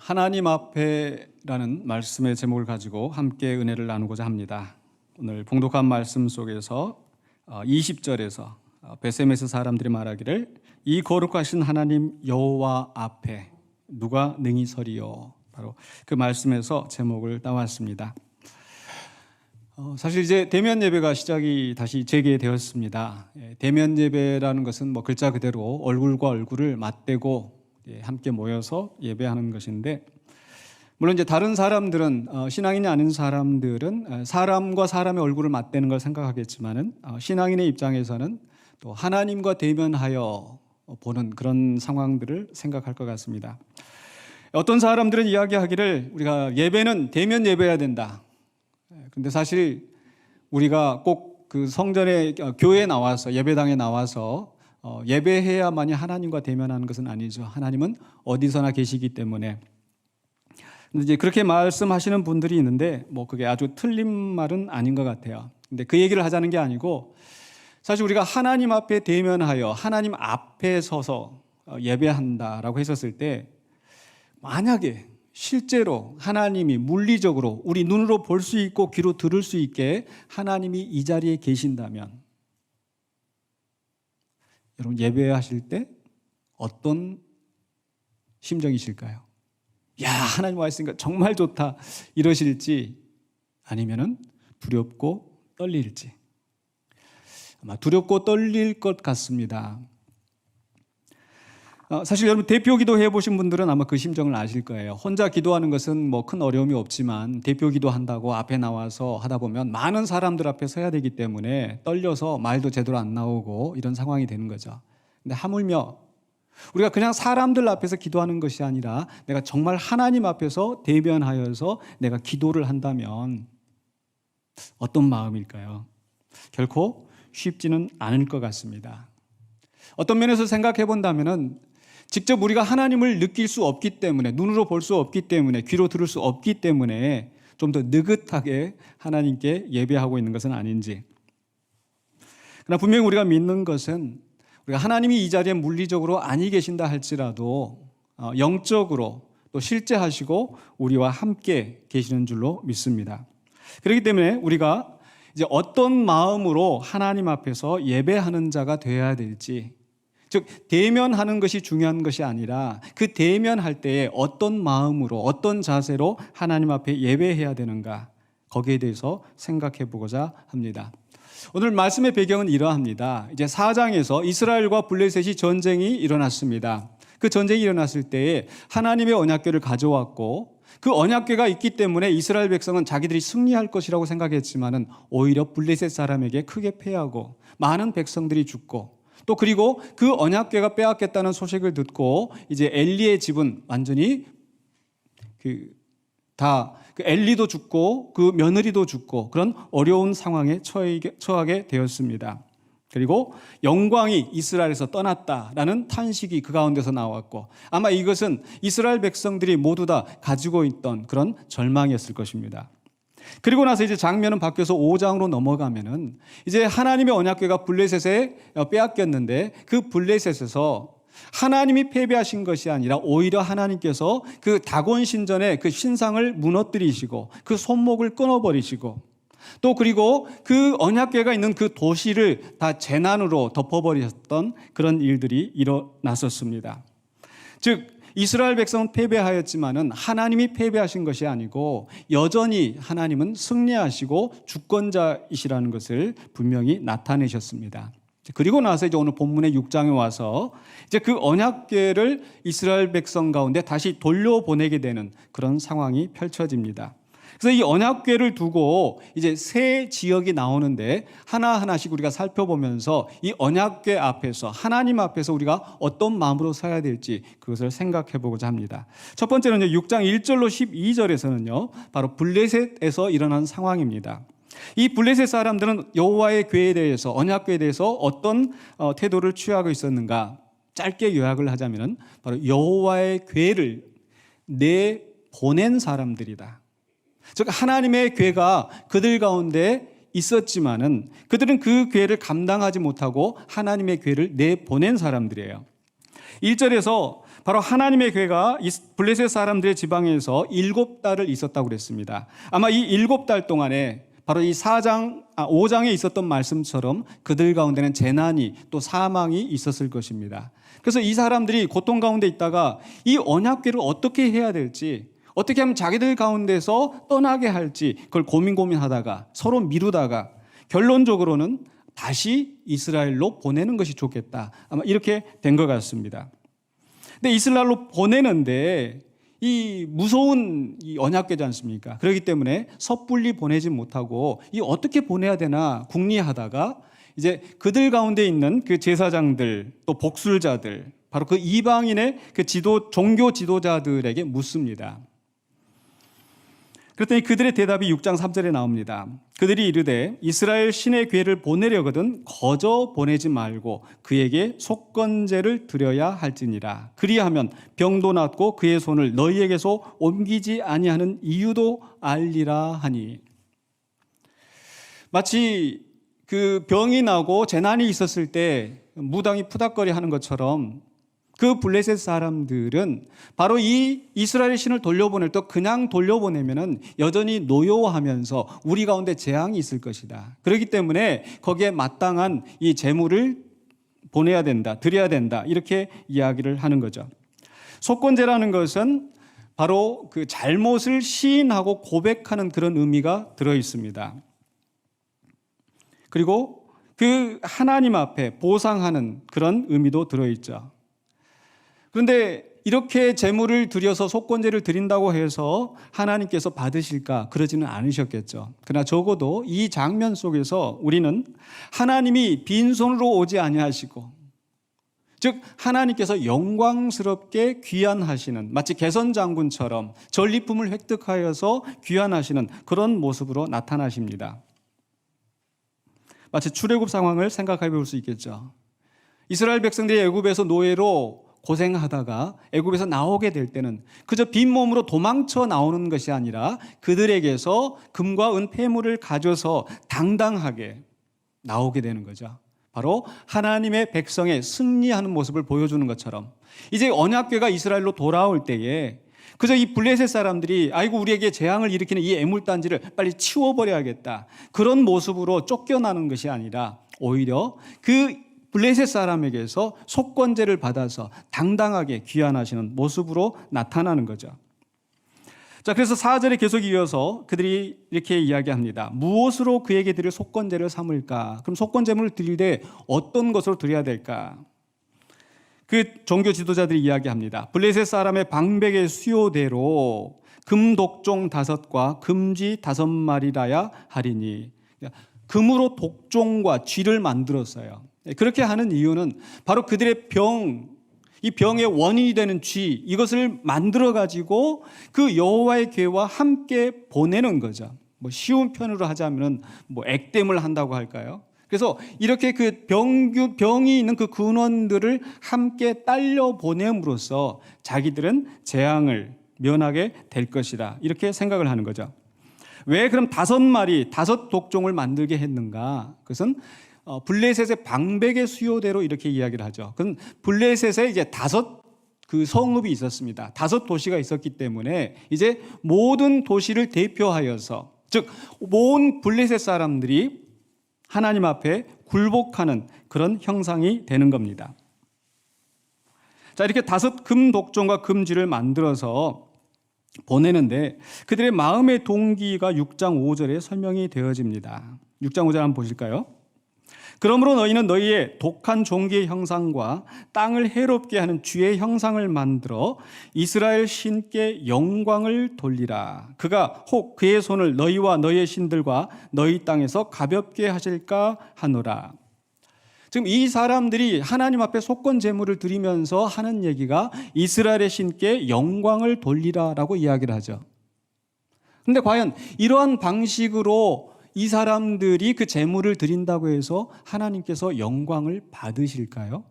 하나님 앞에라는 말씀의 제목을 가지고 함께 은혜를 나누고자 합니다. 오늘 봉독한 말씀 속에서 20절에서 베세메스 사람들이 말하기를 이 거룩하신 하나님 여호와 앞에 누가 능히 서리요. 바로 그 말씀에서 제목을 따왔습니다. 사실 이제 대면 예배가 시작이 다시 재개되었습니다. 대면 예배라는 것은 글자 그대로 얼굴과 얼굴을 맞대고 함께 모여서 예배하는 것인데, 물론 이제 다른 사람들은 신앙인이 아닌 사람들은 사람과 사람의 얼굴을 맞대는 걸 생각하겠지만은 신앙인의 입장에서는 또 하나님과 대면하여 보는 그런 상황들을 생각할 것 같습니다. 어떤 사람들은 이야기하기를 우리가 예배는 대면 예배해야 된다. 근데 사실 우리가 꼭 그 성전에 교회에 나와서 예배당에 나와서 예배해야만이 하나님과 대면하는 것은 아니죠. 하나님은 어디서나 계시기 때문에. 근데 이제 그렇게 말씀하시는 분들이 있는데 그게 아주 틀린 말은 아닌 것 같아요. 근데 그 얘기를 하자는 게 아니고, 사실 우리가 하나님 앞에 대면하여 하나님 앞에 서서 예배한다라고 했었을 때, 만약에 실제로 하나님이 물리적으로 우리 눈으로 볼 수 있고 귀로 들을 수 있게 하나님이 이 자리에 계신다면, 여러분 예배하실 때 어떤 심정이실까요? 야, 하나님 와 있으니까 정말 좋다 이러실지, 아니면은 두렵고 떨릴지. 아마 두렵고 떨릴 것 같습니다. 사실 여러분 대표 기도 해보신 분들은 아마 그 심정을 아실 거예요. 혼자 기도하는 것은 큰 어려움이 없지만 대표 기도한다고 앞에 나와서 하다 보면 많은 사람들 앞에 서야 되기 때문에 떨려서 말도 제대로 안 나오고 이런 상황이 되는 거죠. 근데 하물며 우리가 그냥 사람들 앞에서 기도하는 것이 아니라 내가 정말 하나님 앞에서 대면하여서 내가 기도를 한다면 어떤 마음일까요? 결코 쉽지는 않을 것 같습니다. 어떤 면에서 생각해 본다면은 직접 우리가 하나님을 느낄 수 없기 때문에, 눈으로 볼 수 없기 때문에, 귀로 들을 수 없기 때문에 좀 더 느긋하게 하나님께 예배하고 있는 것은 아닌지. 그러나 분명히 우리가 믿는 것은 우리가 하나님이 이 자리에 물리적으로 아니 계신다 할지라도 영적으로 또 실제하시고 우리와 함께 계시는 줄로 믿습니다. 그렇기 때문에 우리가 이제 어떤 마음으로 하나님 앞에서 예배하는 자가 되어야 될지, 즉 대면하는 것이 중요한 것이 아니라 그 대면할 때에 어떤 마음으로 어떤 자세로 하나님 앞에 예배해야 되는가, 거기에 대해서 생각해 보고자 합니다. 오늘 말씀의 배경은 이러합니다. 이제 4장에서 이스라엘과 블레셋이 전쟁이 일어났습니다. 그 전쟁이 일어났을 때에 하나님의 언약궤를 가져왔고, 그 언약궤가 있기 때문에 이스라엘 백성은 자기들이 승리할 것이라고 생각했지만은 오히려 블레셋 사람에게 크게 패하고 많은 백성들이 죽고, 또 그리고 그 언약궤가 빼앗겼다는 소식을 듣고 이제 엘리의 집은 완전히 엘리도 죽고 그 며느리도 죽고 그런 어려운 상황에 처하게 되었습니다. 그리고 영광이 이스라엘에서 떠났다라는 탄식이 그 가운데서 나왔고, 아마 이것은 이스라엘 백성들이 모두 다 가지고 있던 그런 절망이었을 것입니다. 그리고 나서 이제 장면은 바뀌어서 5장으로 넘어가면은 이제 하나님의 언약궤가 블레셋에 빼앗겼는데, 그 블레셋에서 하나님이 패배하신 것이 아니라 오히려 하나님께서 그 다곤 신전의 그 신상을 무너뜨리시고 그 손목을 끊어버리시고, 또 그리고 그 언약궤가 있는 그 도시를 다 재난으로 덮어버리셨던 그런 일들이 일어났었습니다. 즉 이스라엘 백성은 패배하였지만은 하나님이 패배하신 것이 아니고 여전히 하나님은 승리하시고 주권자이시라는 것을 분명히 나타내셨습니다. 그리고 나서 이제 오늘 본문의 6장에 와서 이제 그 언약궤를 이스라엘 백성 가운데 다시 돌려보내게 되는 그런 상황이 펼쳐집니다. 그래서 이 언약궤를 두고 이제 세 지역이 나오는데 하나하나씩 우리가 살펴보면서 이 언약궤 앞에서, 하나님 앞에서 우리가 어떤 마음으로 서야 될지 그것을 생각해 보고자 합니다. 첫 번째는요, 6장 1절로 12절에서는요 바로 블레셋에서 일어난 상황입니다. 이 블레셋 사람들은 여호와의 궤에 대해서, 언약궤에 대해서 어떤 태도를 취하고 있었는가, 짧게 요약을 하자면 바로 여호와의 궤를 내보낸 사람들이다. 즉 하나님의 궤가 그들 가운데 있었지만은 그들은 그 궤를 감당하지 못하고 하나님의 궤를 내보낸 사람들이에요. 1절에서 바로 하나님의 괴가 블레셋 사람들의 지방에서 7달을 있었다고 그랬습니다. 아마 이 7달 동안에 바로 이 5장에 있었던 말씀처럼 그들 가운데는 재난이 또 사망이 있었을 것입니다. 그래서 이 사람들이 고통 가운데 있다가 이 언약궤를 어떻게 해야 될지, 어떻게 하면 자기들 가운데서 떠나게 할지 그걸 고민하다가 서로 미루다가 결론적으로는 다시 이스라엘로 보내는 것이 좋겠다. 아마 이렇게 된 것 같습니다. 근데 이스라엘로 보내는데 이 무서운 이 언약궤지 않습니까? 그렇기 때문에 섣불리 보내지 못하고 이 어떻게 보내야 되나 궁리하다가 이제 그들 가운데 있는 그 제사장들 또 복술자들 바로 그 이방인의 그 종교 지도자들에게 묻습니다. 그랬더니 그들의 대답이 6장 3절에 나옵니다. 그들이 이르되 이스라엘 신의 궤를 보내려거든 거저 보내지 말고 그에게 속건제를 드려야 할지니라. 그리하면 병도 낫고 그의 손을 너희에게서 옮기지 아니하는 이유도 알리라 하니. 마치 그 병이 나고 재난이 있었을 때 무당이 푸닥거리 하는 것처럼 그 블레셋 사람들은 바로 이 이스라엘 신을 돌려보낼 때 그냥 돌려보내면은 여전히 노여워하면서 우리 가운데 재앙이 있을 것이다. 그렇기 때문에 거기에 마땅한 이 제물을 보내야 된다, 드려야 된다. 이렇게 이야기를 하는 거죠. 속건제라는 것은 바로 그 잘못을 시인하고 고백하는 그런 의미가 들어 있습니다. 그리고 그 하나님 앞에 보상하는 그런 의미도 들어 있죠. 그런데 이렇게 제물을 드려서 속건제를 드린다고 해서 하나님께서 받으실까? 그러지는 않으셨겠죠. 그러나 적어도 이 장면 속에서 우리는 하나님이 빈손으로 오지 아니하시고, 즉 하나님께서 영광스럽게 귀환하시는, 마치 개선장군처럼 전리품을 획득하여서 귀환하시는 그런 모습으로 나타나십니다. 마치 출애굽 상황을 생각해 볼 수 있겠죠. 이스라엘 백성들이 애굽에서 노예로 고생하다가 애굽에서 나오게 될 때는 그저 빈몸으로 도망쳐 나오는 것이 아니라 그들에게서 금과 은 폐물을 가져서 당당하게 나오게 되는 거죠. 바로 하나님의 백성의 승리하는 모습을 보여주는 것처럼 이제 언약궤가 이스라엘로 돌아올 때에 그저 이 블레셋 사람들이 아이고 우리에게 재앙을 일으키는 이 애물단지를 빨리 치워버려야겠다, 그런 모습으로 쫓겨나는 것이 아니라 오히려 그 블레셋 사람에게서 속건제를 받아서 당당하게 귀환하시는 모습으로 나타나는 거죠. 자, 그래서 4절에 계속 이어서 그들이 이렇게 이야기합니다. 무엇으로 그에게 드릴 속건제를 삼을까? 그럼 속건제물을 드릴 때 어떤 것으로 드려야 될까? 그 종교 지도자들이 이야기합니다. 블레셋 사람의 방백의 수요대로 금독종 5과 금쥐 5마리라야 하리니. 금으로 독종과 쥐를 만들었어요. 그렇게 하는 이유는 바로 그들의 이 병의 원인이 되는 쥐, 이것을 만들어 가지고 그 여호와의 궤와 함께 보내는 거죠. 뭐 쉬운 편으로 하자면 뭐 액땜을 한다고 할까요? 그래서 이렇게 그 병이 있는 그 근원들을 함께 딸려 보냄으로써 자기들은 재앙을 면하게 될 것이다, 이렇게 생각을 하는 거죠. 왜 그럼 5마리, 5 독종을 만들게 했는가? 그것은 블레셋의 방백의 수요대로 이렇게 이야기를 하죠. 그건 블레셋에 이제 5 그 성읍이 있었습니다. 5 도시가 있었기 때문에 이제 모든 도시를 대표하여서, 즉 온 블레셋 사람들이 하나님 앞에 굴복하는 그런 형상이 되는 겁니다. 자, 이렇게 5 금독종과 금쥐를 만들어서 보내는데 그들의 마음의 동기가 6장 5절에 설명이 되어집니다. 6장 5절 한번 보실까요? 그러므로 너희는 너희의 독한 종기의 형상과 땅을 해롭게 하는 쥐의 형상을 만들어 이스라엘 신께 영광을 돌리라. 그가 혹 그의 손을 너희와 너희의 신들과 너희 땅에서 가볍게 하실까 하노라. 지금 이 사람들이 하나님 앞에 속건 제물을 드리면서 하는 얘기가 이스라엘의 신께 영광을 돌리라라고 이야기를 하죠. 그런데 과연 이러한 방식으로 이 사람들이 그 제물을 드린다고 해서 하나님께서 영광을 받으실까요?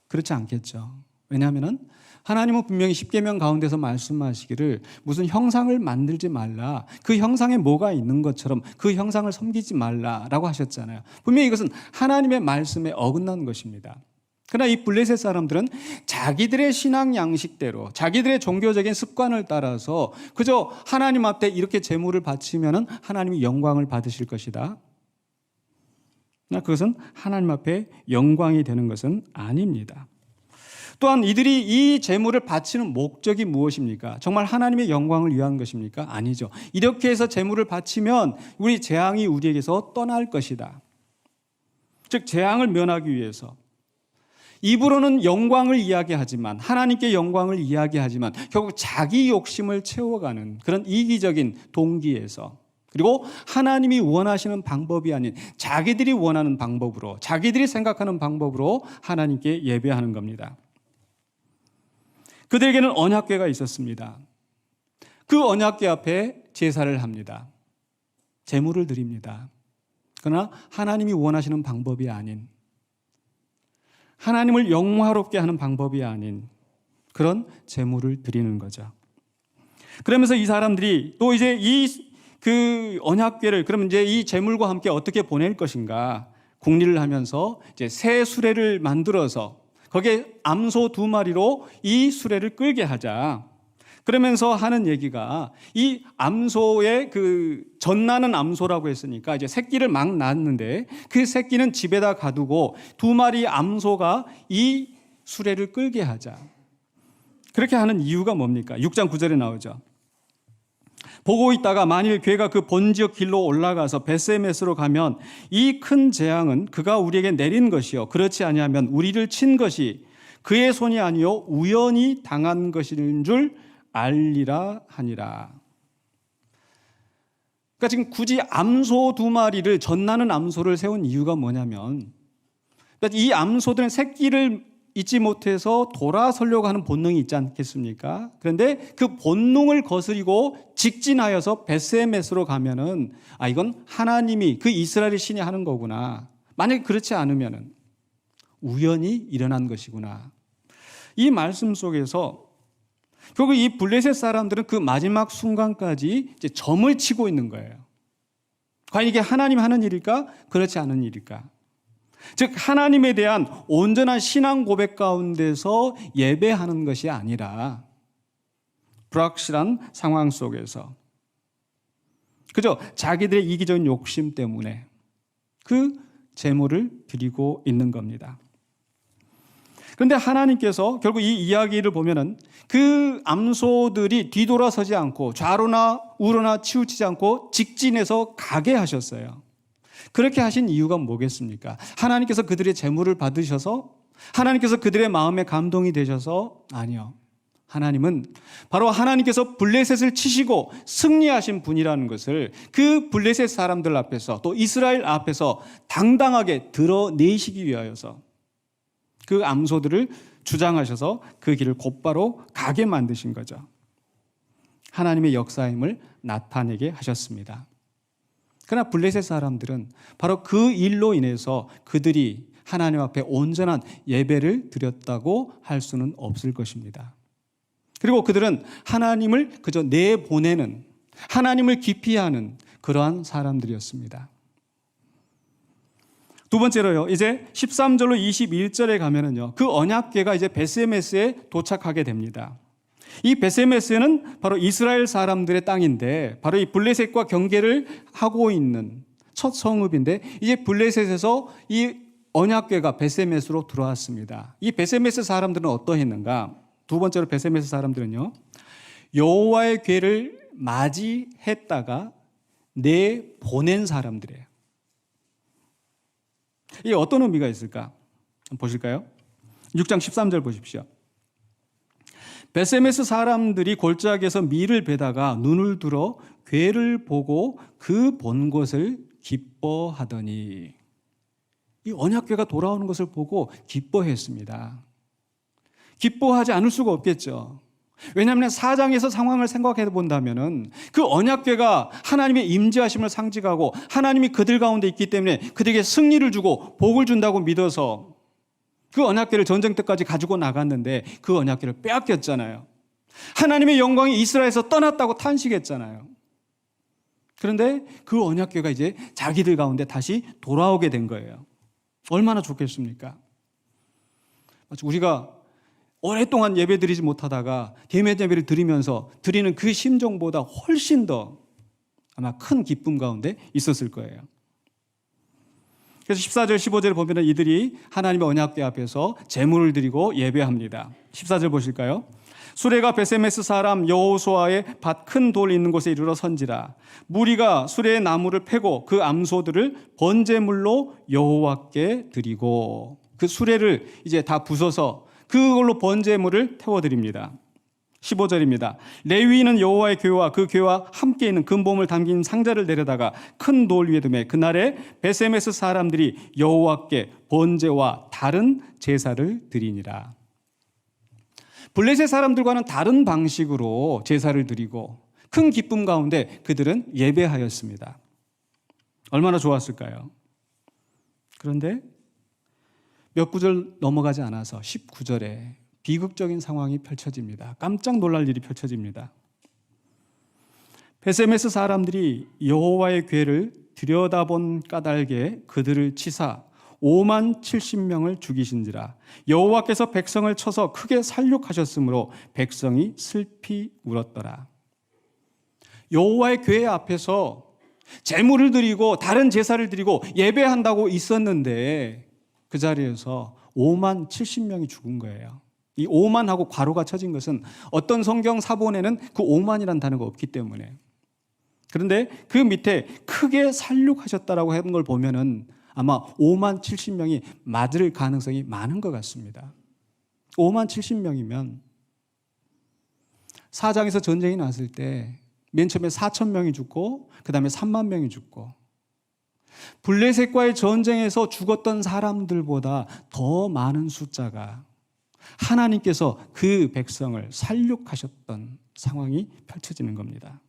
그렇지 않겠죠. 왜냐하면 하나님은 분명히 십계명 가운데서 말씀하시기를 무슨 형상을 만들지 말라, 그 형상에 뭐가 있는 것처럼 그 형상을 섬기지 말라라고 하셨잖아요. 분명히 이것은 하나님의 말씀에 어긋난 것입니다. 그러나 이 블레셋 사람들은 자기들의 신앙 양식대로 자기들의 종교적인 습관을 따라서 그저 하나님 앞에 이렇게 제물을 바치면 하나님이 영광을 받으실 것이다. 그러나 그것은 하나님 앞에 영광이 되는 것은 아닙니다. 또한 이들이 이 제물을 바치는 목적이 무엇입니까? 정말 하나님의 영광을 위한 것입니까? 아니죠. 이렇게 해서 제물을 바치면 우리 재앙이 우리에게서 떠날 것이다. 즉 재앙을 면하기 위해서 입으로는 영광을 이야기하지만 하나님께 영광을 이야기하지만 결국 자기 욕심을 채워가는 그런 이기적인 동기에서 그리고 하나님이 원하시는 방법이 아닌 자기들이 원하는 방법으로 자기들이 생각하는 방법으로 하나님께 예배하는 겁니다. 그들에게는 언약궤가 있었습니다. 그 언약궤 앞에 제사를 합니다. 제물을 드립니다. 그러나 하나님이 원하시는 방법이 아닌 하나님을 영화롭게 하는 방법이 아닌 그런 제물을 드리는 거죠. 그러면서 이 사람들이 또 이제 그 언약궤를 그러면 이제 이 제물과 함께 어떻게 보낼 것인가 궁리를 하면서 이제 새 수레를 만들어서 거기에 암소 2마리로 이 수레를 끌게 하자. 그러면서 하는 얘기가 이 암소의 그 젖나는 암소라고 했으니까 이제 새끼를 막 낳았는데 그 새끼는 집에다 가두고 2마리 암소가 이 수레를 끌게 하자. 그렇게 하는 이유가 뭡니까? 6장 9절에 나오죠. 보고 있다가 만일 괴가 그 본지역 길로 올라가서 베세메스로 가면 이 큰 재앙은 그가 우리에게 내린 것이요 그렇지 아니하면 우리를 친 것이 그의 손이 아니요 우연히 당한 것인 줄 알리라 하니라. 그러니까 지금 굳이 암소 2마리를 젖나는 암소를 세운 이유가 뭐냐면 그러니까 이 암소들은 새끼를 잊지 못해서 돌아서려고 하는 본능이 있지 않겠습니까? 그런데 그 본능을 거스리고 직진하여서 베세메스로 가면은 이건 하나님이 그 이스라엘의 신이 하는 거구나. 만약에 그렇지 않으면은 우연히 일어난 것이구나. 이 말씀 속에서 결국 이 블레셋 사람들은 그 마지막 순간까지 이제 점을 치고 있는 거예요. 과연 이게 하나님 하는 일일까? 그렇지 않은 일일까? 즉 하나님에 대한 온전한 신앙 고백 가운데서 예배하는 것이 아니라 불확실한 상황 속에서 그저 자기들의 이기적인 욕심 때문에 그 제물을 드리고 있는 겁니다. 그런데 하나님께서 결국 이 이야기를 보면은 그 암소들이 뒤돌아서지 않고 좌로나 우로나 치우치지 않고 직진해서 가게 하셨어요. 그렇게 하신 이유가 뭐겠습니까? 하나님께서 그들의 제물을 받으셔서 하나님께서 그들의 마음에 감동이 되셔서 아니요. 하나님은 바로 하나님께서 블레셋을 치시고 승리하신 분이라는 것을 그 블레셋 사람들 앞에서 또 이스라엘 앞에서 당당하게 드러내시기 위하여서 그 암소들을 주장하셔서 그 길을 곧바로 가게 만드신 거죠. 하나님의 역사임을 나타내게 하셨습니다. 그러나 블레셋 사람들은 바로 그 일로 인해서 그들이 하나님 앞에 온전한 예배를 드렸다고 할 수는 없을 것입니다. 그리고 그들은 하나님을 그저 내보내는 하나님을 기피하는 그러한 사람들이었습니다. 두 번째로요, 이제 13절로 21절에 가면은요, 그 언약궤가 이제 베세메스에 도착하게 됩니다. 이 베세메스는 바로 이스라엘 사람들의 땅인데, 바로 이 블레셋과 경계를 하고 있는 첫 성읍인데, 이제 블레셋에서 이 언약궤가 베세메스로 들어왔습니다. 이 베세메스 사람들은 어떠했는가? 두 번째로 베세메스 사람들은요, 여호와의 궤를 맞이했다가 내보낸 사람들이에요. 이게 어떤 의미가 있을까? 보실까요? 6장 13절 보십시오. 베세메스 사람들이 골짜기에서 밀을 베다가 눈을 들어 궤를 보고 그 본 것을 기뻐하더니, 이 언약궤가 돌아오는 것을 보고 기뻐했습니다. 기뻐하지 않을 수가 없겠죠. 왜냐하면 4장에서 상황을 생각해 본다면은 그 언약궤가 하나님의 임재하심을 상징하고 하나님이 그들 가운데 있기 때문에 그들에게 승리를 주고 복을 준다고 믿어서 그 언약궤를 전쟁 때까지 가지고 나갔는데 그 언약궤를 빼앗겼잖아요. 하나님의 영광이 이스라엘에서 떠났다고 탄식했잖아요. 그런데 그 언약궤가 이제 자기들 가운데 다시 돌아오게 된 거예요. 얼마나 좋겠습니까? 우리가 오랫동안 예배 드리지 못하다가 대면 예배를 드리면서 드리는 그 심정보다 훨씬 더 아마 큰 기쁨 가운데 있었을 거예요. 그래서 14절 15절을 보면 이들이 하나님의 언약궤 앞에서 제물을 드리고 예배합니다. 14절 보실까요? 수레가 베세메스 사람 여호수아의 밭 큰 돌 있는 곳에 이르러 선지라. 무리가 수레의 나무를 패고 그 암소들을 번제물로 여호와께 드리고, 그 수레를 이제 다 부숴서 그걸로 번제물을 태워드립니다. 15절입니다. 레위인은 여호와의 궤와 그 궤와 함께 있는 금봄을 담긴 상자를 내려다가 큰 돌 위에 두매 그날에 베세메스 사람들이 여호와께 번제와 다른 제사를 드리니라. 블레셋 사람들과는 다른 방식으로 제사를 드리고 큰 기쁨 가운데 그들은 예배하였습니다. 얼마나 좋았을까요? 그런데 몇 구절 넘어가지 않아서 19절에 비극적인 상황이 펼쳐집니다. 깜짝 놀랄 일이 펼쳐집니다. 베세메스 사람들이 여호와의 궤를 들여다본 까닭에 그들을 치사 5만 70명을 죽이신지라. 여호와께서 백성을 쳐서 크게 살육하셨으므로 백성이 슬피 울었더라. 여호와의 궤 앞에서 제물을 드리고 다른 제사를 드리고 예배한다고 있었는데 그 자리에서 5만 70명이 죽은 거예요. 이 5만하고 괄호가 쳐진 것은 어떤 성경 사본에는 그 5만이라는 단어가 없기 때문에. 그런데 그 밑에 크게 살육하셨다라고 하는 걸 보면은 아마 5만 70명이 맞을 가능성이 많은 것 같습니다. 5만 70명이면 사장에서 전쟁이 났을 때 맨 처음에 4천 명이 죽고 그 다음에 3만 명이 죽고 블레셋과의 전쟁에서 죽었던 사람들보다 더 많은 숫자가 하나님께서 그 백성을 살육하셨던 상황이 펼쳐지는 겁니다.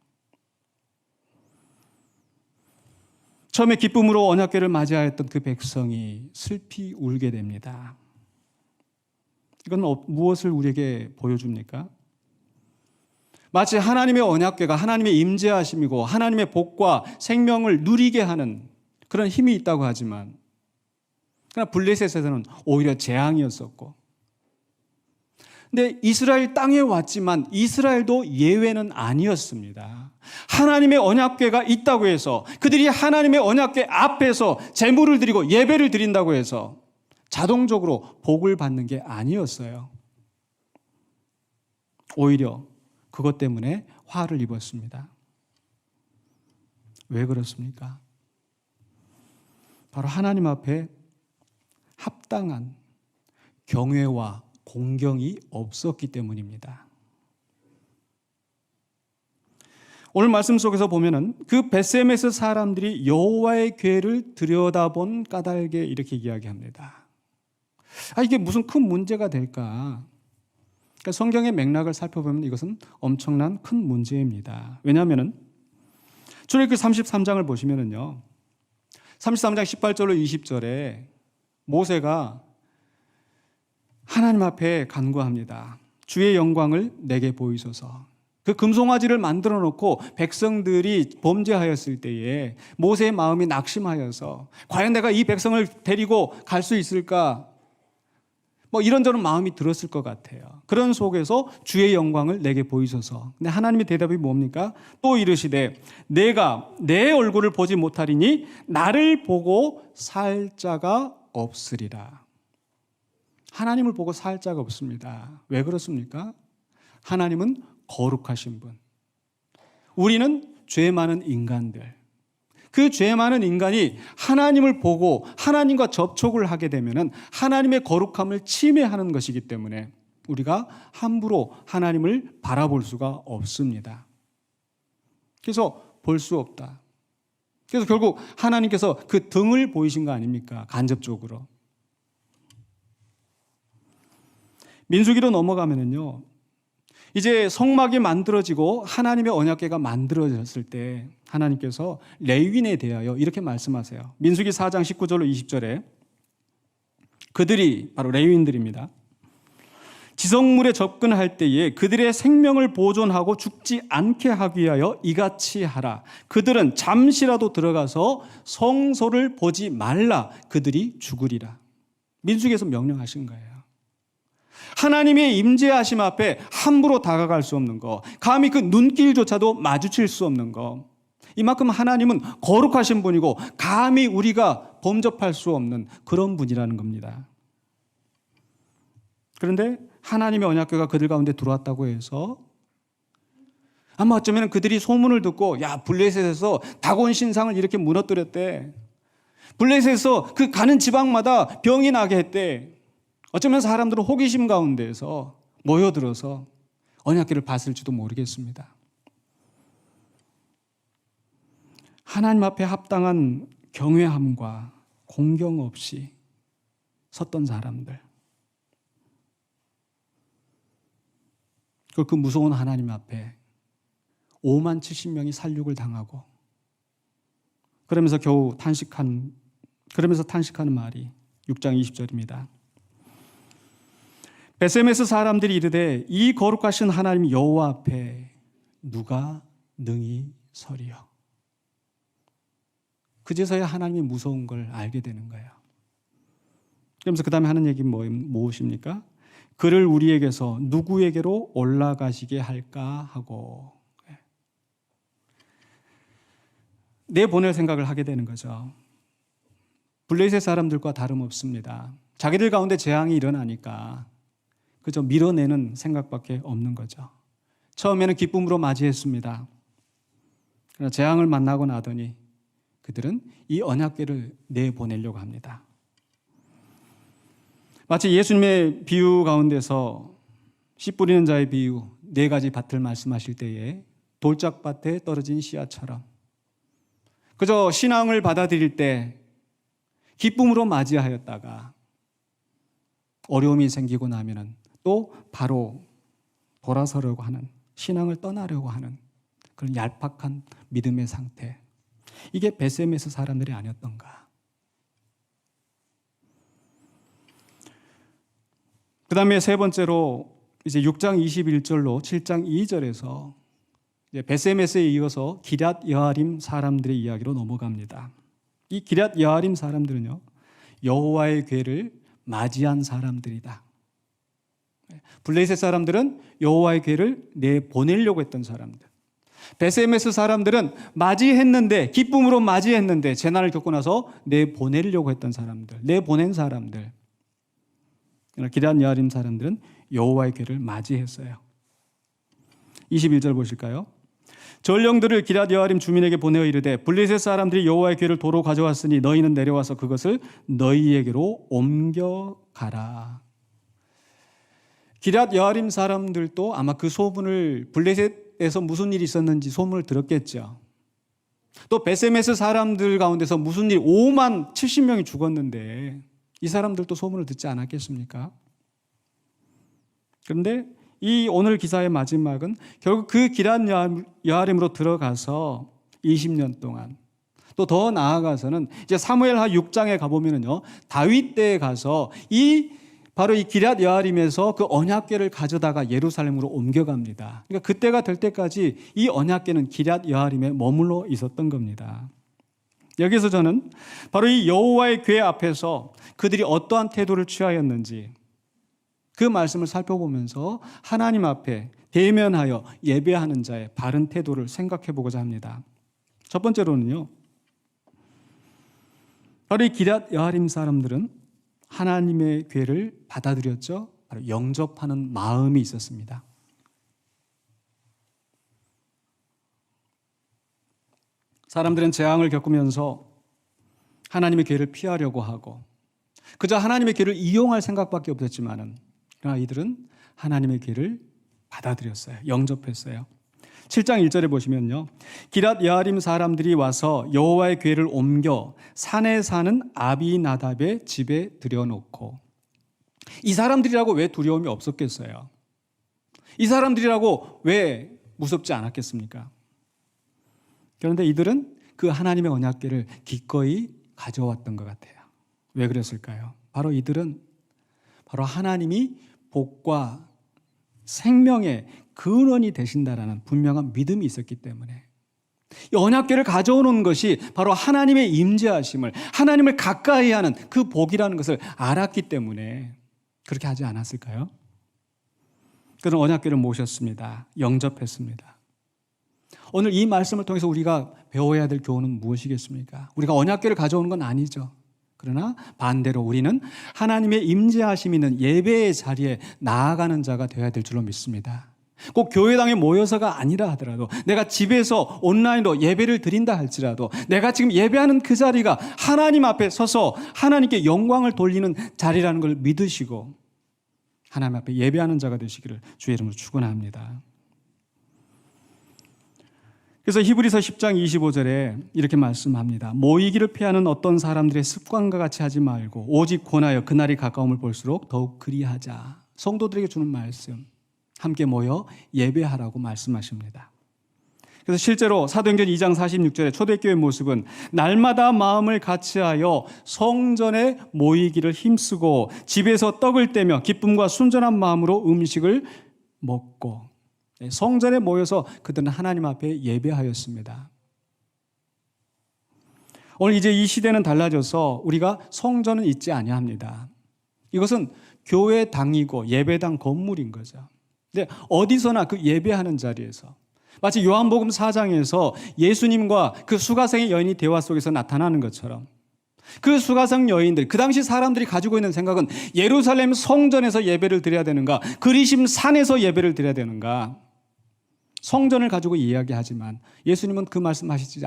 처음에 기쁨으로 언약궤를 맞이하였던 그 백성이 슬피 울게 됩니다. 이건 무엇을 우리에게 보여줍니까? 마치 하나님의 언약궤가 하나님의 임재하심이고 하나님의 복과 생명을 누리게 하는 그런 힘이 있다고 하지만, 그러나 블레셋에서는 오히려 재앙이었었고, 근데 이스라엘 땅에 왔지만 이스라엘도 예외는 아니었습니다. 하나님의 언약궤가 있다고 해서 그들이 하나님의 언약궤 앞에서 제물을 드리고 예배를 드린다고 해서 자동적으로 복을 받는 게 아니었어요. 오히려 그것 때문에 화를 입었습니다. 왜 그렇습니까? 바로 하나님 앞에 합당한 경외와 공경이 없었기 때문입니다. 오늘 말씀 속에서 보면은 그 베세메스 사람들이 여호와의 궤를 들여다본 까닭에 이렇게 이야기합니다. 이게 무슨 큰 문제가 될까? 그러니까 성경의 맥락을 살펴보면 이것은 엄청난 큰 문제입니다. 왜냐하면은 출애굽기 33장을 보시면은요, 33장 18절로 20절에 모세가 하나님 앞에 간구합니다. 주의 영광을 내게 보이소서. 그 금송아지를 만들어 놓고 백성들이 범죄하였을 때에 모세의 마음이 낙심하여서 과연 내가 이 백성을 데리고 갈 수 있을까? 이런저런 마음이 들었을 것 같아요. 그런 속에서 주의 영광을 내게 보이소서. 근데 하나님의 대답이 뭡니까? 또 이르시되 내가 내 얼굴을 보지 못하리니 나를 보고 살 자가 없으리라. 하나님을 보고 살 자가 없습니다. 왜 그렇습니까? 하나님은 거룩하신 분, 우리는 죄 많은 인간들. 그 죄 많은 인간이 하나님을 보고 하나님과 접촉을 하게 되면 하나님의 거룩함을 침해하는 것이기 때문에 우리가 함부로 하나님을 바라볼 수가 없습니다. 그래서 볼 수 없다. 그래서 결국 하나님께서 그 등을 보이신 거 아닙니까? 간접적으로. 민수기로 넘어가면은요, 이제 성막이 만들어지고 하나님의 언약궤가 만들어졌을 때 하나님께서 레위인에 대하여 이렇게 말씀하세요. 민수기 4장 19절로 20절에 그들이 바로 레위인들입니다. 지성물에 접근할 때에 그들의 생명을 보존하고 죽지 않게 하기 위하여 이같이 하라. 그들은 잠시라도 들어가서 성소를 보지 말라. 그들이 죽으리라. 민수기에서 명령하신 거예요. 하나님의 임재하심 앞에 함부로 다가갈 수 없는 거, 감히 그 눈길조차도 마주칠 수 없는 거, 이만큼 하나님은 거룩하신 분이고 감히 우리가 범접할 수 없는 그런 분이라는 겁니다. 그런데 하나님의 언약궤가 그들 가운데 들어왔다고 해서 아마 어쩌면 그들이 소문을 듣고 야, 블레셋에서 다곤 신상을 이렇게 무너뜨렸대. 블레셋에서 그 가는 지방마다 병이 나게 했대. 어쩌면 사람들은 호기심 가운데에서 모여들어서 언약궤를 봤을지도 모르겠습니다. 하나님 앞에 합당한 경외함과 공경 없이 섰던 사람들. 그 무서운 하나님 앞에 5만 70명이 살육을 당하고 그러면서 탄식하는 말이 6장 20절입니다. 베세메스 사람들이 이르되 이 거룩하신 하나님 여호와 앞에 누가 능히 서리요. 그제서야 하나님이 무서운 걸 알게 되는 거예요. 그러면서 그 다음에 하는 얘기 무엇입니까? 그를 우리에게서 누구에게로 올라가시게 할까 하고 내보낼 생각을 하게 되는 거죠. 블레셋 사람들과 다름없습니다. 자기들 가운데 재앙이 일어나니까 그저 밀어내는 생각밖에 없는 거죠. 처음에는 기쁨으로 맞이했습니다. 그러나 재앙을 만나고 나더니 그들은 이 언약궤를 내보내려고 합니다. 마치 예수님의 비유 가운데서 씨 뿌리는 자의 비유 4가지 밭을 말씀하실 때에 돌짝밭에 떨어진 씨앗처럼 그저 신앙을 받아들일 때 기쁨으로 맞이하였다가 어려움이 생기고 나면은 또 바로 돌아서려고 하는, 신앙을 떠나려고 하는 그런 얄팍한 믿음의 상태. 이게 베세메스 사람들이 아니었던가. 그 다음에 세 번째로 이제 6장 21절로 7장 2절에서 베세메스에 이어서 기럇 여아림 사람들의 이야기로 넘어갑니다. 이 기럇 여아림 사람들은요, 여호와의 궤를 맞이한 사람들이다. 블레셋 사람들은 여호와의 궤를 내보내려고 했던 사람들. 베세메스 사람들은 맞이했는데, 기쁨으로 맞이했는데 재난을 겪고 나서 내보내려고 했던 사람들, 내보낸 사람들. 기럇 여아림 사람들은 여호와의 궤를 맞이했어요. 21절 보실까요? 전령들을 기럇 여아림 주민에게 보내어 이르되 블레셋 사람들이 여호와의 궤를 도로 가져왔으니 너희는 내려와서 그것을 너희에게로 옮겨가라. 기럇 여아림 사람들도 아마 그 소문을, 블레셋에서 무슨 일이 있었는지 소문을 들었겠죠. 또 베세메스 사람들 가운데서 무슨 일, 5만 70명이 죽었는데 이 사람들도 소문을 듣지 않았겠습니까? 그런데 이 오늘 기사의 마지막은 결국 그 기럇 여아림으로 들어가서 20년 동안, 또 더 나아가서는 이제 사무엘하 6장에 가보면은요, 다윗 때에 가서 바로 이 기럇 여아림에서 그 언약궤를 가져다가 예루살렘으로 옮겨갑니다. 그러니까 그때가 될 때까지 이 언약궤는 기럇 여아림에 머물러 있었던 겁니다. 여기서 저는 바로 이 여호와의 궤 앞에서 그들이 어떠한 태도를 취하였는지 그 말씀을 살펴보면서 하나님 앞에 대면하여 예배하는 자의 바른 태도를 생각해 보고자 합니다. 첫 번째로는요, 바로 이 기럇 여아림 사람들은 하나님의 궤를 받아들였죠. 바로 영접하는 마음이 있었습니다. 사람들은 재앙을 겪으면서 하나님의 궤를 피하려고 하고 그저 하나님의 궤를 이용할 생각밖에 없었지만은, 그러나 이들은 하나님의 궤를 받아들였어요. 영접했어요. 7장 1절에 보시면요, 기럇 여아림 사람들이 와서 여호와의 궤를 옮겨 산에 사는 아비나답의 집에 들여놓고. 이 사람들이라고 왜 두려움이 없었겠어요? 이 사람들이라고 왜 무섭지 않았겠습니까? 그런데 이들은 그 하나님의 언약궤를 기꺼이 가져왔던 것 같아요. 왜 그랬을까요? 바로 이들은 바로 하나님이 복과 생명의 근원이 되신다라는 분명한 믿음이 있었기 때문에, 이 언약궤를 가져오는 것이 바로 하나님의 임재하심을, 하나님을 가까이 하는 그 복이라는 것을 알았기 때문에 그렇게 하지 않았을까요? 그런 언약궤를 모셨습니다. 영접했습니다. 오늘 이 말씀을 통해서 우리가 배워야 될 교훈은 무엇이겠습니까? 우리가 언약궤를 가져오는 건 아니죠. 그러나 반대로 우리는 하나님의 임재하심이 있는 예배의 자리에 나아가는 자가 되어야 될 줄로 믿습니다. 꼭 교회당에 모여서가 아니라 하더라도, 내가 집에서 온라인으로 예배를 드린다 할지라도, 내가 지금 예배하는 그 자리가 하나님 앞에 서서 하나님께 영광을 돌리는 자리라는 걸 믿으시고 하나님 앞에 예배하는 자가 되시기를 주의 이름으로 축원합니다. 그래서 히브리서 10장 25절에 이렇게 말씀합니다. 모이기를 피하는 어떤 사람들의 습관과 같이 하지 말고 오직 권하여 그날이 가까움을 볼수록 더욱 그리하자. 성도들에게 주는 말씀, 함께 모여 예배하라고 말씀하십니다. 그래서 실제로 사도행전 2장 46절에 초대교회의 모습은 날마다 마음을 같이하여 성전에 모이기를 힘쓰고 집에서 떡을 떼며 기쁨과 순전한 마음으로 음식을 먹고, 성전에 모여서 그들은 하나님 앞에 예배하였습니다. 오늘 이제 이 시대는 달라져서 우리가 성전은 있지 아니합니다. 이것은 교회당이고 예배당 건물인 거죠. 근데 어디서나 그 예배하는 자리에서, 마치 요한복음 4장에서 예수님과 그 수가성의 여인이 대화 속에서 나타나는 것처럼, 그 수가성 여인들, 그 당시 사람들이 가지고 있는 생각은 예루살렘 성전에서 예배를 드려야 되는가, 그리심 산에서 예배를 드려야 되는가, 성전을 가지고 이야기하지만 예수님은 그 말씀하시지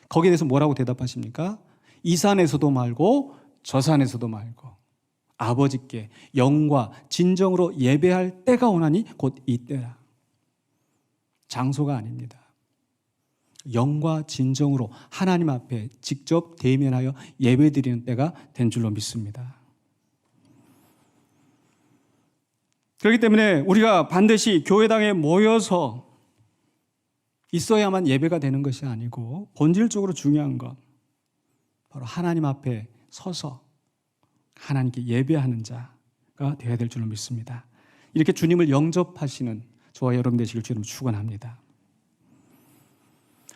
거기에 대해서 뭐라고 대답하십니까? 이 산에서도 말고 저 산에서도 말고 아버지께 영과 진정으로 예배할 때가 오나니 곧 이때라. 장소가 아닙니다. 영과 진정으로 하나님 앞에 직접 대면하여 예배드리는 때가 된 줄로 믿습니다. 그렇기 때문에 우리가 반드시 교회당에 모여서 있어야만 예배가 되는 것이 아니고, 본질적으로 중요한 것, 바로 하나님 앞에 서서 하나님께 예배하는 자가 되어야 될 줄로 믿습니다. 이렇게 주님을 영접하시는 저와 여러분 되시길 주님 축원합니다.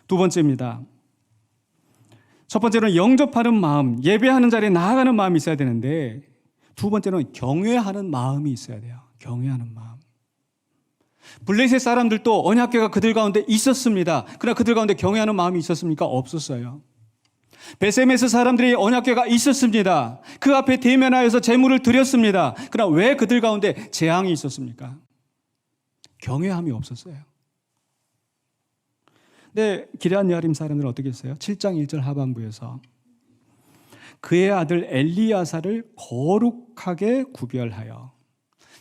두 번째입니다. 첫 번째는 영접하는 마음, 예배하는 자리에 나아가는 마음이 있어야 되는데, 두 번째는 경외하는 마음이 있어야 돼요. 경외하는 마음. 블레셋 사람들도 언약궤가 그들 가운데 있었습니다. 그러나 그들 가운데 경외하는 마음이 있었습니까? 없었어요. 베세메스 사람들이 언약궤가 있었습니다. 그 앞에 대면하여서 제물을 드렸습니다. 그러나 왜 그들 가운데 재앙이 있었습니까? 경외함이 없었어요. 근데 기럇 여아림 사람들은 어떻게 했어요? 7장 1절 하반부에서 그의 아들 엘리야사를 거룩하게 구별하여,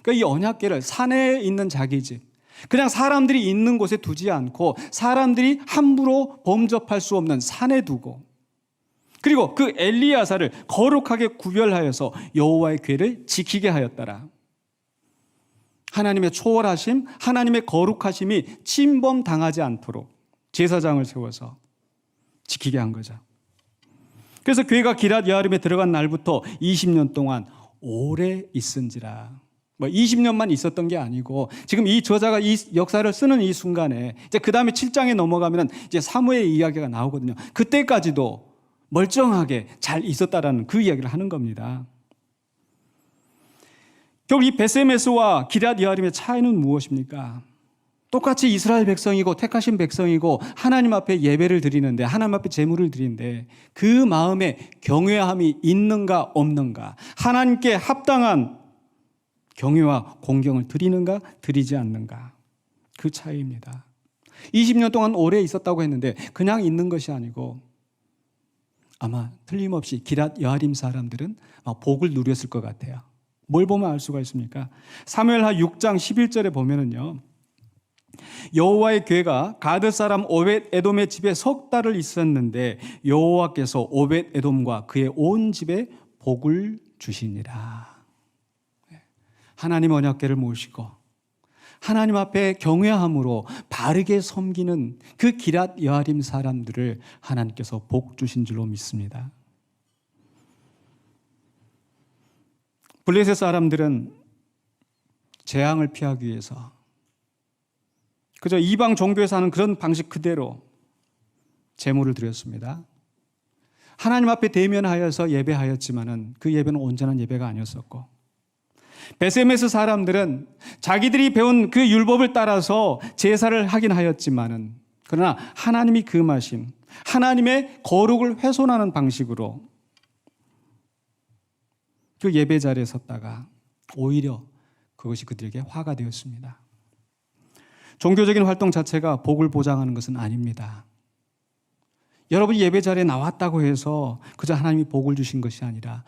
그러니까 이 언약궤를 산에 있는 자기 집, 그냥 사람들이 있는 곳에 두지 않고 사람들이 함부로 범접할 수 없는 산에 두고, 그리고 그 엘리야사를 거룩하게 구별하여서 여호와의 궤를 지키게 하였더라. 하나님의 초월하심, 하나님의 거룩하심이 침범당하지 않도록 제사장을 세워서 지키게 한 거죠. 그래서 궤가 기럇 여아림에 들어간 날부터 20년 동안 오래 있은지라. 20년만 있었던 게 아니고, 지금 이 저자가 이 역사를 쓰는 이 순간에 이제 그 다음에 7장에 넘어가면 이제 사무엘 이야기가 나오거든요. 그때까지도 멀쩡하게 잘 있었다라는 그 이야기를 하는 겁니다. 결국 이 베세메스와 기럇 여아림의 차이는 무엇입니까? 똑같이 이스라엘 백성이고 택하신 백성이고 하나님 앞에 예배를 드리는데, 하나님 앞에 제물을 드리는데 그 마음에 경외함이 있는가 없는가, 하나님께 합당한 경외와 공경을 드리는가 드리지 않는가, 그 차이입니다. 20년 동안 오래 있었다고 했는데 그냥 있는 것이 아니고, 아마 틀림없이 기럇 여아림 사람들은 복을 누렸을 것 같아요. 뭘 보면 알 수가 있습니까? 사무엘하 6장 11절에 보면은요, 여호와의 궤가 가드 사람 오벳 에돔의 집에 석 달을 있었는데 여호와께서 오벳 에돔과 그의 온 집에 복을 주시니라. 하나님 언약궤를 모시고 하나님 앞에 경외함으로 바르게 섬기는 그 기럇 여아림 사람들을 하나님께서 복 주신 줄로 믿습니다. 블레셋 사람들은 재앙을 피하기 위해서 그저 이방 종교에서 하는 그런 방식 그대로 제물을 드렸습니다. 하나님 앞에 대면하여서 예배하였지만은 그 예배는 온전한 예배가 아니었었고, 베세메스 사람들은 자기들이 배운 그 율법을 따라서 제사를 하긴 하였지만은, 그러나 하나님이 금하신 하나님의 거룩을 훼손하는 방식으로 그 예배 자리에 섰다가 오히려 그것이 그들에게 화가 되었습니다. 종교적인 활동 자체가 복을 보장하는 것은 아닙니다. 여러분이 예배 자리에 나왔다고 해서 그저 하나님이 복을 주신 것이 아니라,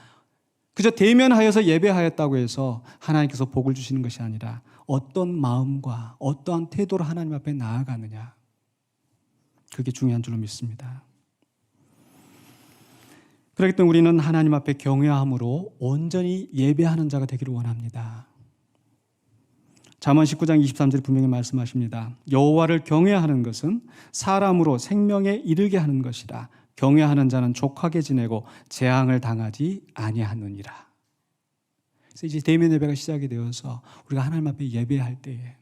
그저 대면하여서 예배하였다고 해서 하나님께서 복을 주시는 것이 아니라, 어떤 마음과 어떠한 태도로 하나님 앞에 나아가느냐, 그게 중요한 줄로 믿습니다. 그렇기 때문에 우리는 하나님 앞에 경외함으로 온전히 예배하는 자가 되기를 원합니다. 잠언 19장 23절에 분명히 말씀하십니다. 여호와를 경외하는 것은 사람으로 생명에 이르게 하는 것이라. 경외하는 자는 족하게 지내고 재앙을 당하지 아니하느니라. 그래서 이제 대면 예배가 시작이 되어서 우리가 하나님 앞에 예배할 때에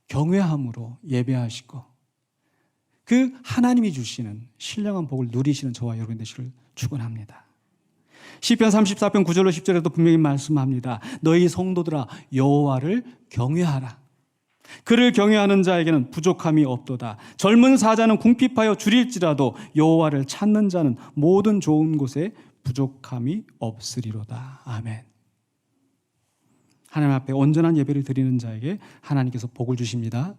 경외함으로 예배하시고 그 하나님이 주시는 신령한 복을 누리시는 저와 여러분 되시기를 축원합니다. 시편 34편 9절로 10절에도 분명히 말씀합니다. 너희 성도들아 여호와를 경외하라. 그를 경외하는 자에게는 부족함이 없도다. 젊은 사자는 궁핍하여 줄일지라도 여호와를 찾는 자는 모든 좋은 곳에 부족함이 없으리로다. 아멘. 하나님 앞에 온전한 예배를 드리는 자에게 하나님께서 복을 주십니다.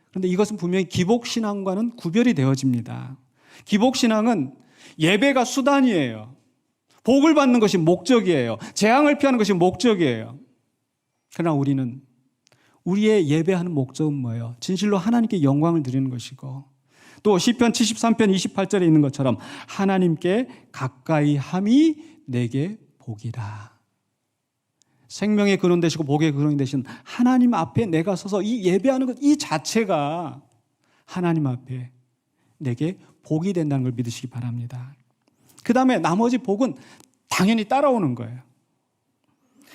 그런데 이것은 분명히 기복신앙과는 구별이 되어집니다. 기복신앙은 예배가 수단이에요. 복을 받는 것이 목적이에요. 재앙을 피하는 것이 목적이에요. 그러나 우리는 우리의 예배하는 목적은 뭐예요? 진실로 하나님께 영광을 드리는 것이고, 또 시편 73편 28절에 있는 것처럼 하나님께 가까이 함이 내게 복이라. 생명의 근원 되시고 복의 근원이 되신 하나님 앞에 내가 서서 이 예배하는 것 이 자체가 하나님 앞에 내게 복이 된다는 걸 믿으시기 바랍니다. 그 다음에 나머지 복은 당연히 따라오는 거예요.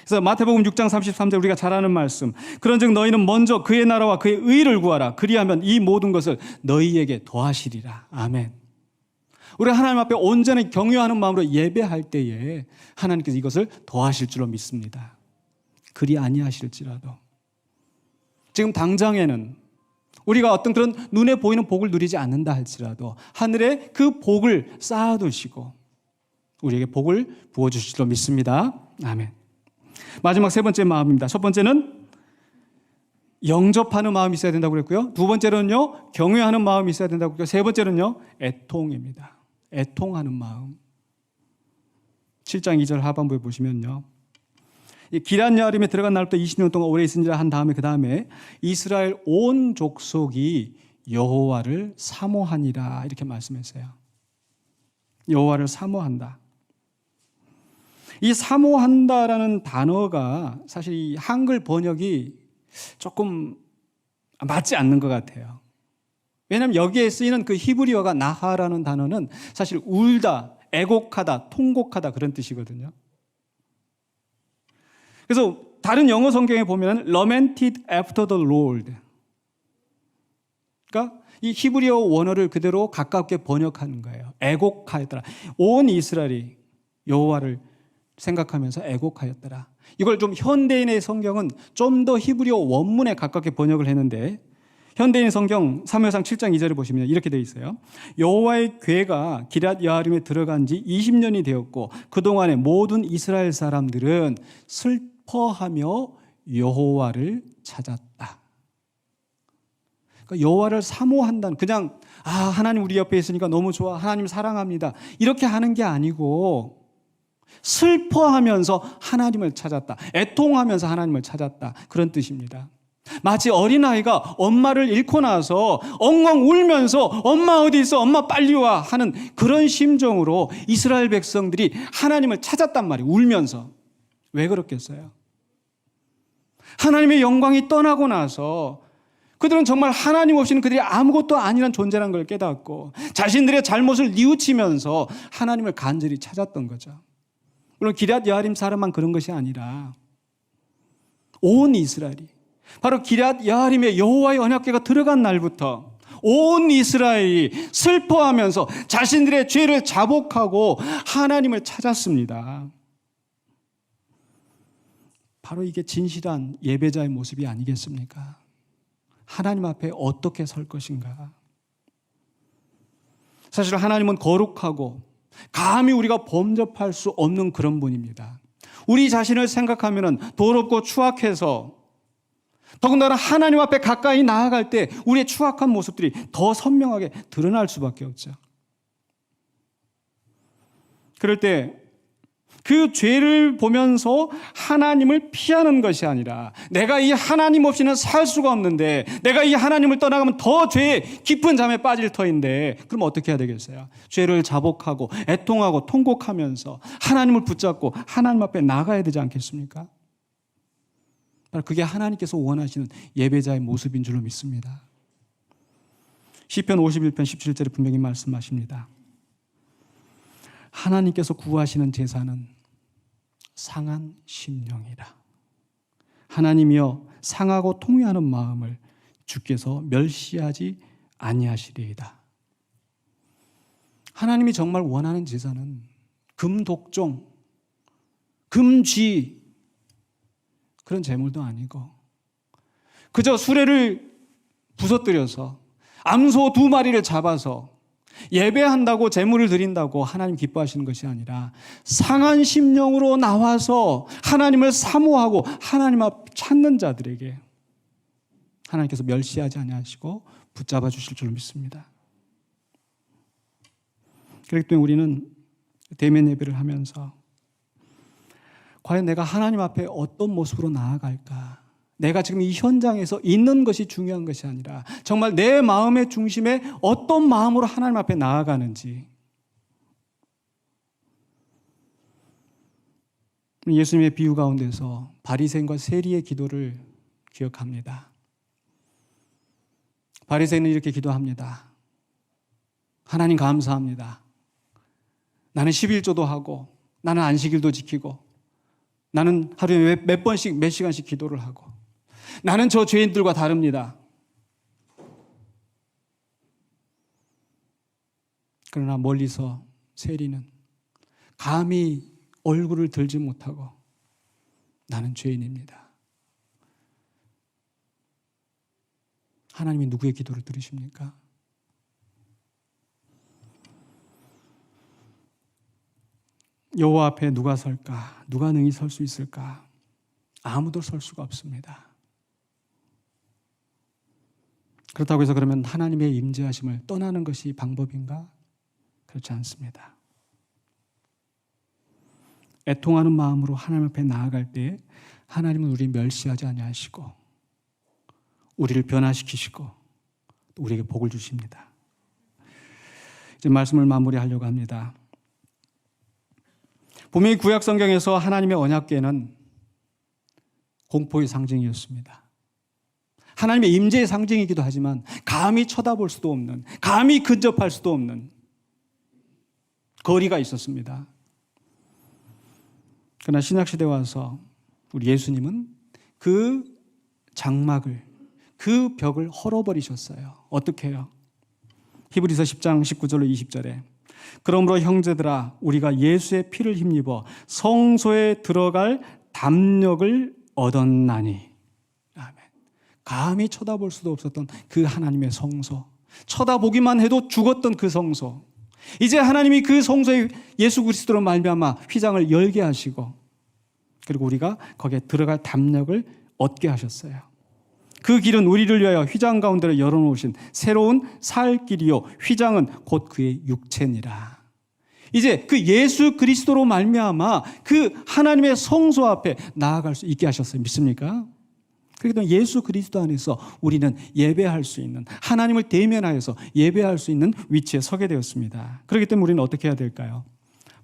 그래서 마태복음 6장 33절 우리가 잘 아는 말씀. 그런즉 너희는 먼저 그의 나라와 그의 의를 구하라. 그리하면 이 모든 것을 너희에게 더하시리라. 아멘. 우리가 하나님 앞에 온전히 경외하는 마음으로 예배할 때에 하나님께서 이것을 더하실 줄로 믿습니다. 그리 아니하실지라도. 지금 당장에는 우리가 어떤 그런 눈에 보이는 복을 누리지 않는다 할지라도 하늘에 그 복을 쌓아두시고 우리에게 복을 부어주실 줄로 믿습니다. 아멘. 마지막 세 번째 마음입니다. 첫 번째는 영접하는 마음이 있어야 된다고 그랬고요. 두 번째로는요, 경외하는 마음이 있어야 된다고 그랬고요. 세 번째는요, 애통입니다. 애통하는 마음. 7장 2절 하반부에 보시면요, 기럇 여아림에 들어간 날부터 20년 동안 오래 있은지라 한 다음에 그 다음에 이스라엘 온 족속이 여호와를 사모하니라 이렇게 말씀했어요. 여호와를 사모한다. 이 사모한다라는 단어가 사실 이 한글 번역이 조금 맞지 않는 것 같아요. 왜냐하면 여기에 쓰이는 그 히브리어가 나하라는 단어는 사실 울다, 애곡하다, 통곡하다 그런 뜻이거든요. 그래서 다른 영어 성경에 보면 lamented after the Lord. 그러니까 이 히브리어 원어를 그대로 가깝게 번역하는 거예요. 애곡하였더라. 온 이스라엘이 여호와를 생각하면서 애곡하였더라. 이걸 좀 현대인의 성경은 좀 더 히브리어 원문에 가깝게 번역을 했는데 현대인 성경 사무엘상 7장 2절에 보시면 이렇게 되어 있어요. 여호와의 궤가 기럇 여아림에 들어간 지 20년이 되었고 그동안의 모든 이스라엘 사람들은 슬퍼하며 여호와를 찾았다. 그러니까 여호와를 사모한다는 그냥 하나님 우리 옆에 있으니까 너무 좋아. 하나님 사랑합니다. 이렇게 하는 게 아니고 슬퍼하면서 하나님을 찾았다. 애통하면서 하나님을 찾았다. 그런 뜻입니다. 마치 어린아이가 엄마를 잃고 나서 엉엉 울면서 엄마 어디 있어? 엄마 빨리 와 하는 그런 심정으로 이스라엘 백성들이 하나님을 찾았단 말이에요. 울면서. 왜 그렇겠어요? 하나님의 영광이 떠나고 나서 그들은 정말 하나님 없이는 그들이 아무것도 아니란 존재라는 걸 깨닫고 자신들의 잘못을 뉘우치면서 하나님을 간절히 찾았던 거죠. 물론 기럇 여아림 사람만 그런 것이 아니라 온 이스라엘이 바로 기럇 여아림의 여호와의 언약궤가 들어간 날부터 온 이스라엘이 슬퍼하면서 자신들의 죄를 자복하고 하나님을 찾았습니다. 바로 이게 진실한 예배자의 모습이 아니겠습니까? 하나님 앞에 어떻게 설 것인가? 사실 하나님은 거룩하고 감히 우리가 범접할 수 없는 그런 분입니다. 우리 자신을 생각하면 더럽고 추악해서 더군다나 하나님 앞에 가까이 나아갈 때 우리의 추악한 모습들이 더 선명하게 드러날 수밖에 없죠. 그럴 때 그 죄를 보면서 하나님을 피하는 것이 아니라 내가 이 하나님 없이는 살 수가 없는데 내가 이 하나님을 떠나가면 더 죄의 깊은 잠에 빠질 터인데 그럼 어떻게 해야 되겠어요? 죄를 자복하고 애통하고 통곡하면서 하나님을 붙잡고 하나님 앞에 나가야 되지 않겠습니까? 바로 그게 하나님께서 원하시는 예배자의 모습인 줄로 믿습니다. 시편 51편 17절에 분명히 말씀하십니다. 하나님께서 구하시는 제사는 상한 심령이라. 하나님이여 상하고 통회하는 마음을 주께서 멸시하지 아니하시리이다. 하나님이 정말 원하는 제사는 금독종, 금쥐 그런 제물도 아니고 그저 수레를 부서뜨려서 암소 2마리를 잡아서 예배한다고 제물을 드린다고 하나님 기뻐하시는 것이 아니라 상한 심령으로 나와서 하나님을 사모하고 하나님 앞 찾는 자들에게 하나님께서 멸시하지 아니하시고 붙잡아 주실 줄 믿습니다. 그렇기 때문에 우리는 대면 예배를 하면서 과연 내가 하나님 앞에 어떤 모습으로 나아갈까? 내가 지금 이 현장에서 있는 것이 중요한 것이 아니라 정말 내 마음의 중심에 어떤 마음으로 하나님 앞에 나아가는지. 예수님의 비유 가운데서 바리새인과 세리의 기도를 기억합니다. 바리새인은 이렇게 기도합니다. 하나님 감사합니다. 나는 11조도 하고 나는 안식일도 지키고 나는 하루에 몇 번씩 몇 시간씩 기도를 하고 나는 저 죄인들과 다릅니다. 그러나 멀리서 세리는 감히 얼굴을 들지 못하고 나는 죄인입니다. 하나님이 누구의 기도를 들으십니까? 여호와 앞에 누가 설까? 누가 능히 설 수 있을까? 아무도 설 수가 없습니다. 그렇다고 해서 그러면 하나님의 임재하심을 떠나는 것이 방법인가? 그렇지 않습니다. 애통하는 마음으로 하나님 앞에 나아갈 때 하나님은 우리 멸시하지 아니하시고 우리를 변화시키시고 또 우리에게 복을 주십니다. 이제 말씀을 마무리하려고 합니다. 분명히 구약 성경에서 하나님의 언약궤는 공포의 상징이었습니다. 하나님의 임재의 상징이기도 하지만 감히 쳐다볼 수도 없는, 감히 근접할 수도 없는 거리가 있었습니다. 그러나 신약시대에 와서 우리 예수님은 그 장막을, 그 벽을 헐어버리셨어요. 어떻게 해요? 히브리서 10장 19절로 20절에 그러므로 형제들아 우리가 예수의 피를 힘입어 성소에 들어갈 담력을 얻었나니. 아멘. 감히 쳐다볼 수도 없었던 그 하나님의 성소, 쳐다보기만 해도 죽었던 그 성소, 이제 하나님이 그 성소에 예수 그리스도로 말미암아 휘장을 열게 하시고 그리고 우리가 거기에 들어갈 담력을 얻게 하셨어요. 그 길은 우리를 위하여 휘장 가운데로 열어놓으신 새로운 살 길이요 휘장은 곧 그의 육체니라. 이제 그 예수 그리스도로 말미암아 그 하나님의 성소 앞에 나아갈 수 있게 하셨어요. 믿습니까? 그렇기 때문에 예수 그리스도 안에서 우리는 예배할 수 있는, 하나님을 대면하여서 예배할 수 있는 위치에 서게 되었습니다. 그렇기 때문에 우리는 어떻게 해야 될까요?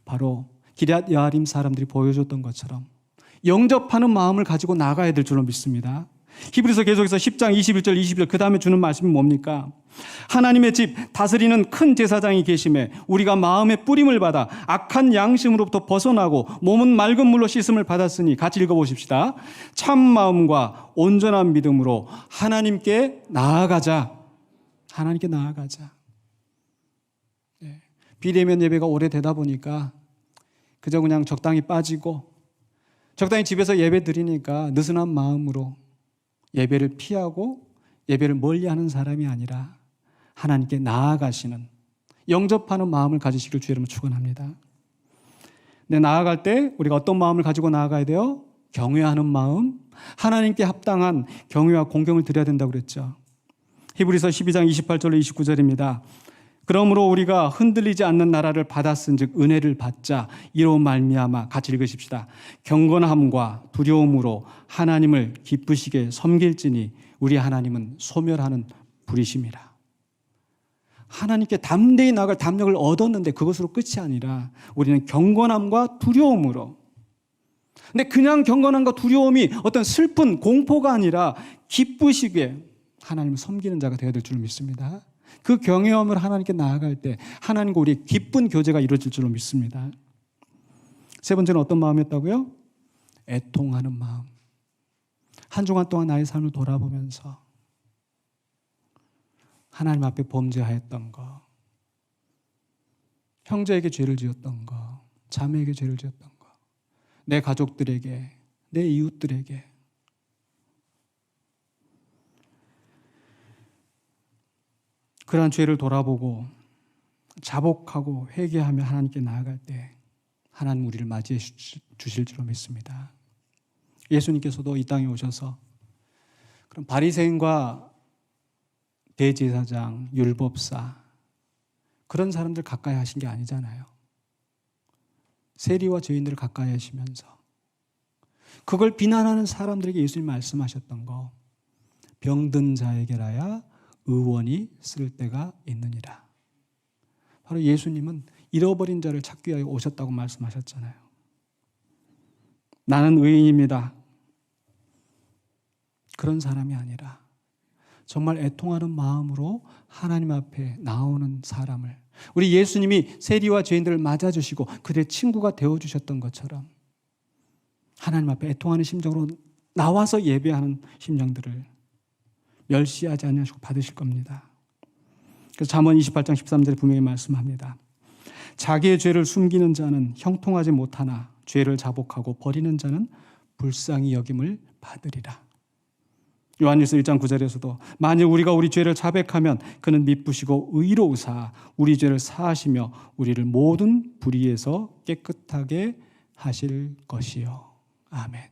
바로 기럇 여아림 사람들이 보여줬던 것처럼 영접하는 마음을 가지고 나가야 될 줄로 믿습니다. 히브리서 계속해서 10장 21절 22절 그 다음에 주는 말씀이 뭡니까? 하나님의 집 다스리는 큰 제사장이 계심에 우리가 마음의 뿌림을 받아 악한 양심으로부터 벗어나고 몸은 맑은 물로 씻음을 받았으니 같이 읽어보십시다. 참 마음과 온전한 믿음으로 하나님께 나아가자. 하나님께 나아가자. 네. 비대면 예배가 오래되다 보니까 그저 그냥 적당히 빠지고 적당히 집에서 예배 드리니까 느슨한 마음으로 예배를 피하고 예배를 멀리하는 사람이 아니라 하나님께 나아가시는, 영접하는 마음을 가지시길 주의 이름으로 축원합니다. 근데 나아갈 때 우리가 어떤 마음을 가지고 나아가야 돼요? 경외하는 마음, 하나님께 합당한 경외와 공경을 드려야 된다고 그랬죠. 히브리서 12장 28절로 29절입니다. 그러므로 우리가 흔들리지 않는 나라를 받았은즉 은혜를 받자. 이로 말미암아 같이 읽으십시다. 경건함과 두려움으로 하나님을 기쁘시게 섬길지니 우리 하나님은 소멸하는 불이심이라. 하나님께 담대히 나아갈 담력을 얻었는데 그것으로 끝이 아니라 우리는 경건함과 두려움으로, 근데 그냥 경건함과 두려움이 어떤 슬픈 공포가 아니라 기쁘시게 하나님을 섬기는 자가 되어야 될 줄 믿습니다. 그 경외함을 하나님께 나아갈 때 하나님과 우리의 기쁜 교제가 이루어질 줄로 믿습니다. 세 번째는 어떤 마음이었다고요? 애통하는 마음. 한 주간 동안 나의 삶을 돌아보면서 하나님 앞에 범죄하였던 거, 형제에게 죄를 지었던 거, 자매에게 죄를 지었던 거, 내 가족들에게, 내 이웃들에게, 그러한 죄를 돌아보고 자복하고 회개하며 하나님께 나아갈 때 하나님 우리를 맞이해 주실 줄로 믿습니다. 예수님께서도 이 땅에 오셔서 그럼 바리새인과 대제사장, 율법사 그런 사람들 가까이 하신 게 아니잖아요. 세리와 죄인들을 가까이 하시면서 그걸 비난하는 사람들에게 예수님 말씀하셨던 거, 병든 자에게라야 의원이 쓸 때가 있느니라. 바로 예수님은 잃어버린 자를 찾기 위하여 오셨다고 말씀하셨잖아요. 나는 의인입니다. 그런 사람이 아니라 정말 애통하는 마음으로 하나님 앞에 나오는 사람을, 우리 예수님이 세리와 죄인들을 맞아주시고 그들의 친구가 되어주셨던 것처럼 하나님 앞에 애통하는 심정으로 나와서 예배하는 심정들을 멸시하지 않으시고 받으실 겁니다. 그래서 잠언 28장 13절에 분명히 말씀합니다. 자기의 죄를 숨기는 자는 형통하지 못하나 죄를 자복하고 버리는 자는 불쌍히 여김을 받으리라. 요한일서 1장 9절에서도 만일 우리가 우리 죄를 자백하면 그는 미쁘시고 의로우사 우리 죄를 사하시며 우리를 모든 불의에서 깨끗하게 하실 것이요. 아멘.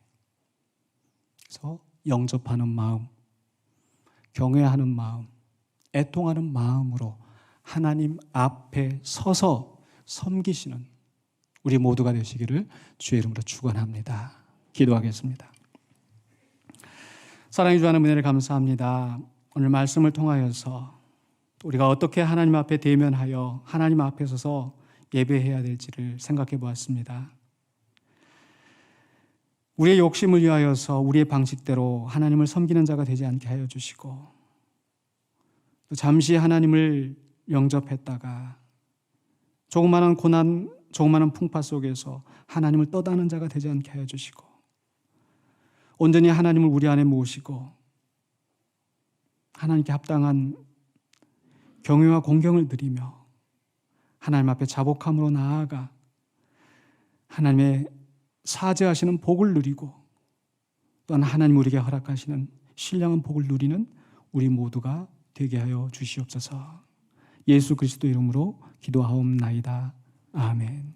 그래서 영접하는 마음, 경외하는 마음, 애통하는 마음으로 하나님 앞에 서서 섬기시는 우리 모두가 되시기를 주의 이름으로 축원합니다. 기도하겠습니다. 사랑해 주하는 은혜를 감사합니다. 오늘 말씀을 통하여서 우리가 어떻게 하나님 앞에 대면하여 하나님 앞에 서서 예배해야 될지를 생각해 보았습니다. 우리의 욕심을 위하여서 우리의 방식대로 하나님을 섬기는 자가 되지 않게 하여 주시고, 또 잠시 하나님을 영접했다가 조그마한 고난, 조그마한 풍파 속에서 하나님을 떠나는 자가 되지 않게 하여 주시고, 온전히 하나님을 우리 안에 모시고 하나님께 합당한 경외와 공경을 드리며 하나님 앞에 자복함으로 나아가 하나님의 사죄하시는 복을 누리고 또한 하나님 우리에게 허락하시는 신령한 복을 누리는 우리 모두가 되게 하여 주시옵소서. 예수 그리스도 이름으로 기도하옵나이다. 아멘.